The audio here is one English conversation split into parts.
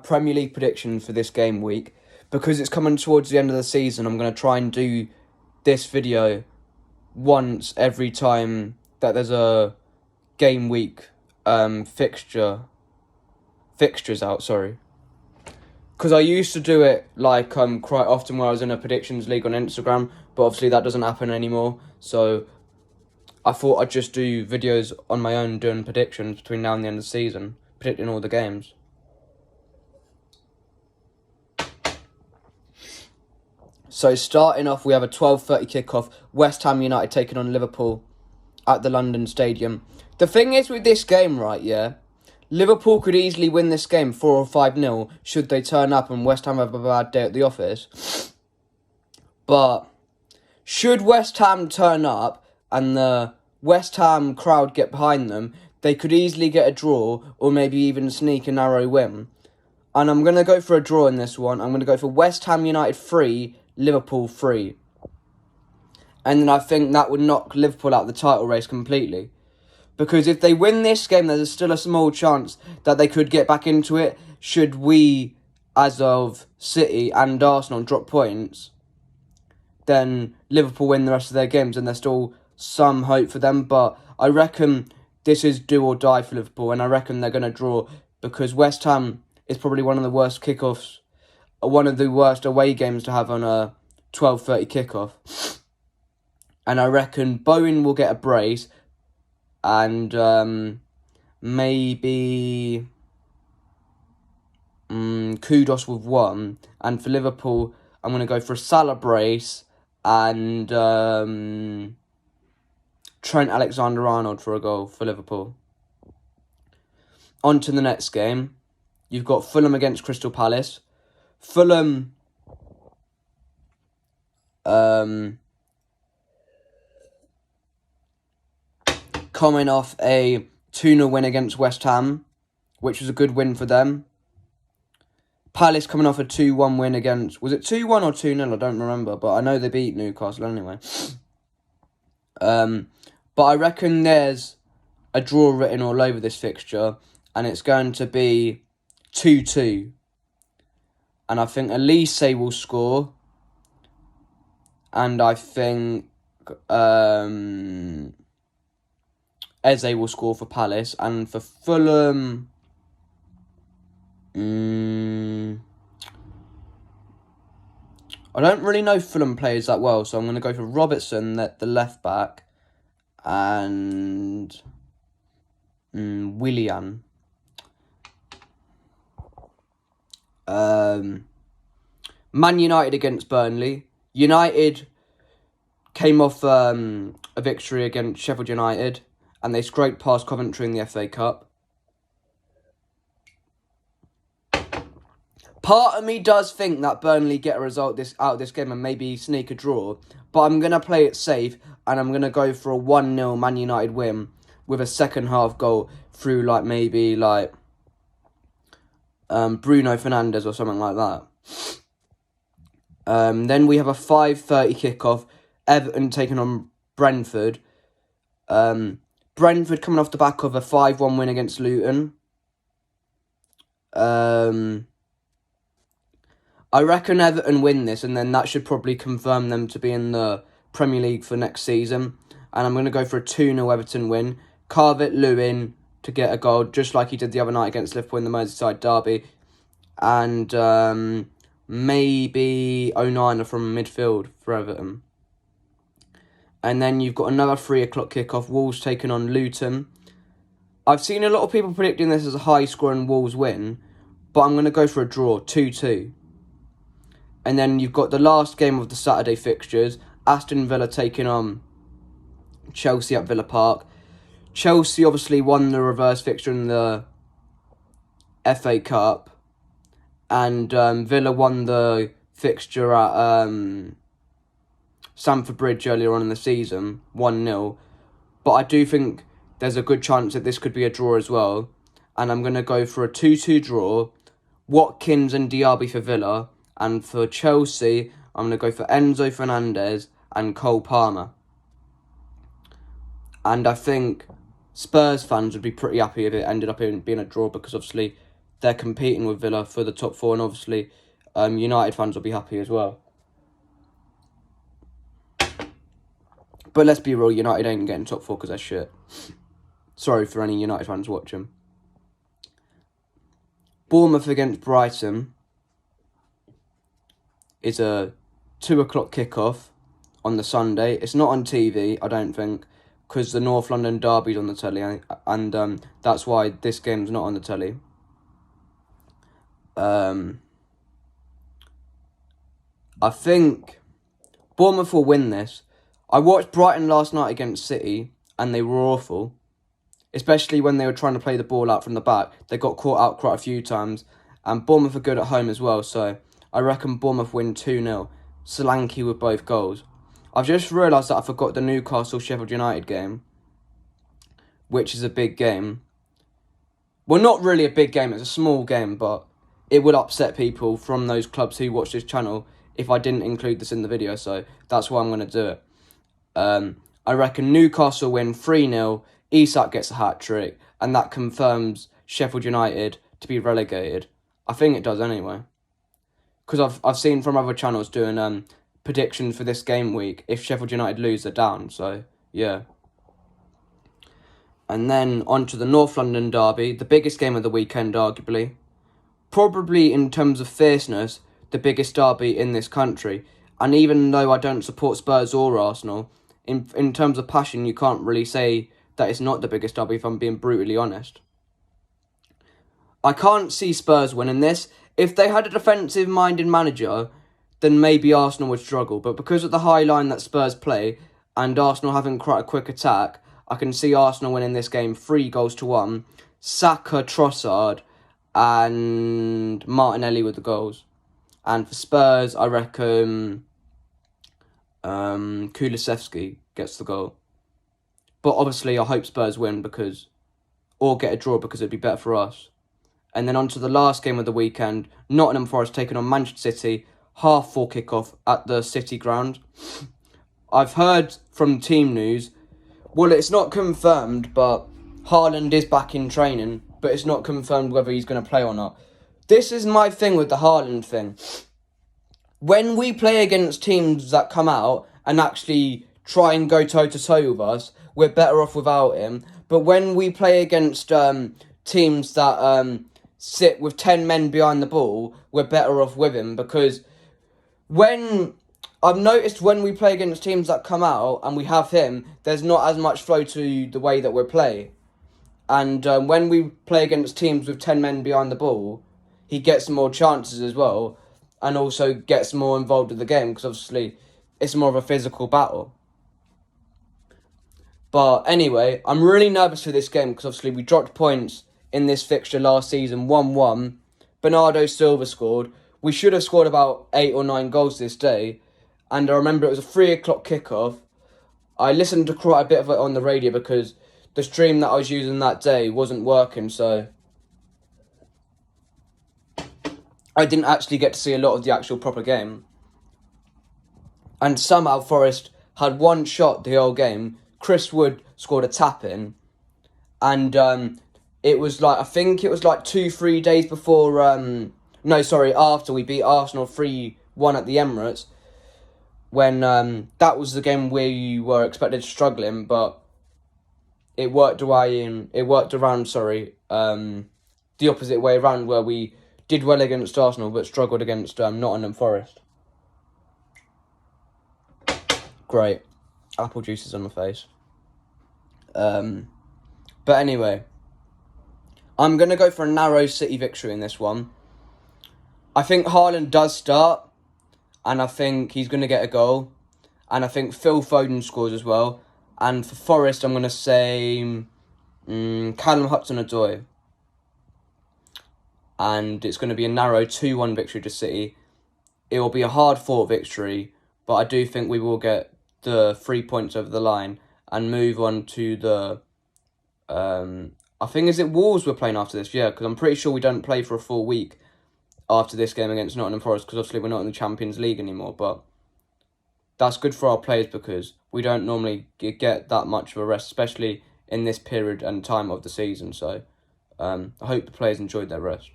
Premier League predictions for this game week. Because it's coming towards the end of the season, I'm going to try and do this video once every time that there's a game week fixtures out, because I used to do it quite often where I was in a predictions league on Instagram, but obviously that doesn't happen anymore, so I thought I'd just do videos on my own doing predictions between now and the end of the season, predicting all the games. So starting off, we have a 12:30 kickoff. West Ham United taking on Liverpool at the London Stadium. The thing is with this game, right, yeah, Liverpool could easily win this game 4 or 5-0 should they turn up and West Ham have a bad day at the office. But should West Ham turn up and the West Ham crowd get behind them, they could easily get a draw or maybe even sneak a narrow win. And I'm going to go for a draw in this one. I'm going to go for West Ham United 3, Liverpool 3. And then I think that would knock Liverpool out of the title race completely. Because if they win this game, there's still a small chance that they could get back into it. Should we, as of City and Arsenal, drop points, then Liverpool win the rest of their games and there's still some hope for them. But I reckon this is do or die for Liverpool, and I reckon they're going to draw because West Ham is probably one of the worst kickoffs, one of the worst away games to have on a 12:30 kickoff. And I reckon Bowen will get a brace and maybe Kudos with 1. And for Liverpool, I'm going to go for a Salah brace and Trent Alexander-Arnold for a goal for Liverpool. On to the next game. You've got Fulham against Crystal Palace. Fulham coming off a 2-0 win against West Ham, which was a good win for them. Palace coming off a 2-1 win against... Was it 2-1 or 2-0? I don't remember, but I know they beat Newcastle anyway. But I reckon there's a draw written all over this fixture, and it's going to be 2-2. And I think Elise will score. And I think Eze will score for Palace. And for Fulham, I don't really know Fulham players that well, so I'm going to go for Robertson, the left back, and Willian. Man United against Burnley. United came off a victory against Sheffield United, and they scraped past Coventry in the FA Cup. Part of me does think that Burnley get a result out of this game and maybe sneak a draw, but I'm going to play it safe, and I'm going to go for a 1-0 Man United win with a second half goal through maybe Bruno Fernandes or something like that. Then we have a 5:30 kickoff. Everton taking on Brentford. Brentford coming off the back of a 5-1 win against Luton. I reckon Everton win this, and then that should probably confirm them to be in the Premier League for next season. And I'm going to go for a 2-0 Everton win. Calvert-Lewin to get a goal, just like he did the other night against Liverpool in the Merseyside derby. And maybe Onana from midfield for Everton. And then you've got another 3 o'clock kickoff. Wolves taking on Luton. I've seen a lot of people predicting this as a high-scoring Wolves win, but I'm going to go for a draw, 2-2. And then you've got the last game of the Saturday fixtures. Aston Villa taking on Chelsea at Villa Park. Chelsea obviously won the reverse fixture in the FA Cup. And Villa won the fixture at Stamford Bridge earlier on in the season, 1-0. But I do think there's a good chance that this could be a draw as well. And I'm going to go for a 2-2 draw. Watkins and Diaby for Villa. And for Chelsea, I'm going to go for Enzo Fernandez and Cole Palmer. And I think Spurs fans would be pretty happy if it ended up being a draw, because obviously they're competing with Villa for the top 4, and obviously United fans will be happy as well. But let's be real, United ain't getting top 4 because they're shit. Sorry for any United fans watching. Bournemouth against Brighton is a 2 o'clock kickoff on the Sunday. It's not on TV, I don't think, because the North London derby's on the telly, and that's why this game's not on the telly. I think Bournemouth will win this. I watched Brighton last night against City, and they were awful. Especially when they were trying to play the ball out from the back. They got caught out quite a few times. And Bournemouth are good at home as well, so I reckon Bournemouth win 2-0. Solanke with both goals. I've just realised that I forgot the Newcastle-Sheffield United game, which is a big game. Well, not really a big game, it's a small game, but it would upset people from those clubs who watch this channel if I didn't include this in the video, so that's why I'm going to do it. I reckon Newcastle win 3-0, Isak gets a hat-trick, and that confirms Sheffield United to be relegated. I think it does anyway. Because I've seen from other channels doing predictions for this game week. If Sheffield United lose, they're down, so yeah. And then on to the North London derby, the biggest game of the weekend, arguably. Probably in terms of fierceness, the biggest derby in this country. And even though I don't support Spurs or Arsenal, in terms of passion, you can't really say that it's not the biggest derby, if I'm being brutally honest. I can't see Spurs winning this. If they had a defensive-minded manager, then maybe Arsenal would struggle. But because of the high line that Spurs play, and Arsenal having quite a quick attack, I can see Arsenal winning this game 3-1. Saka, Trossard, and Martinelli with the goals. And for Spurs, I reckon Kulusevski gets the goal. But obviously, I hope Spurs win or get a draw because it'd be better for us. And then on to the last game of the weekend, Nottingham Forest taking on Manchester City, 4:30 kickoff at the City ground. I've heard from team news, well, it's not confirmed, but Haaland is back in training, but it's not confirmed whether he's going to play or not. This is my thing with the Haaland thing. When we play against teams that come out and actually try and go toe-to-toe with us, we're better off without him. But when we play against teams that sit with 10 men behind the ball, we're better off with him. Because I've noticed when we play against teams that come out and we have him, there's not as much flow to the way that we play. And when we play against teams with 10 men behind the ball, he gets more chances as well. And also gets more involved with the game, because obviously it's more of a physical battle. But anyway, I'm really nervous for this game, because obviously we dropped points in this fixture last season, 1-1. Bernardo Silva scored. We should have scored about 8 or 9 goals this day. And I remember it was a 3 o'clock kickoff. I listened to quite a bit of it on the radio because the stream that I was using that day wasn't working, so I didn't actually get to see a lot of the actual proper game. And somehow Forest had one shot the whole game. Chris Wood scored a tap-in. And it was like, I think it was like 2-3 days before, after we beat Arsenal 3-1 at the Emirates. When that was the game where you were expected to struggle in, but it worked around, the opposite way around, where we did well against Arsenal, but struggled against Nottingham Forest. Great. Apple juices on my face. But anyway, I'm going to go for a narrow City victory in this one. I think Haaland does start, and I think he's going to get a goal. And I think Phil Foden scores as well. And for Forest, I'm going to say Callum Hudson-Odoi. And it's going to be a narrow 2-1 victory to City. It will be a hard-fought victory, but I do think we will get the 3 points over the line and move on to the... I think, is it Wolves we're playing after this? Yeah, because I'm pretty sure we don't play for a full week after this game against Nottingham Forest, because obviously we're not in the Champions League anymore, but that's good for our players because we don't normally get that much of a rest, especially in this period and time of the season, so I hope the players enjoyed their rest.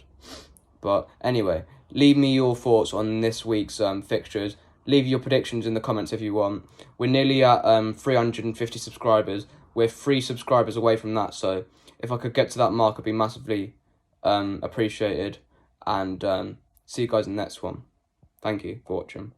But anyway, leave me your thoughts on this week's fixtures. Leave your predictions in the comments if you want. We're nearly at 350 subscribers. We're 3 subscribers away from that, so if I could get to that mark, I'd be massively appreciated. And see you guys in the next one. Thank you for watching.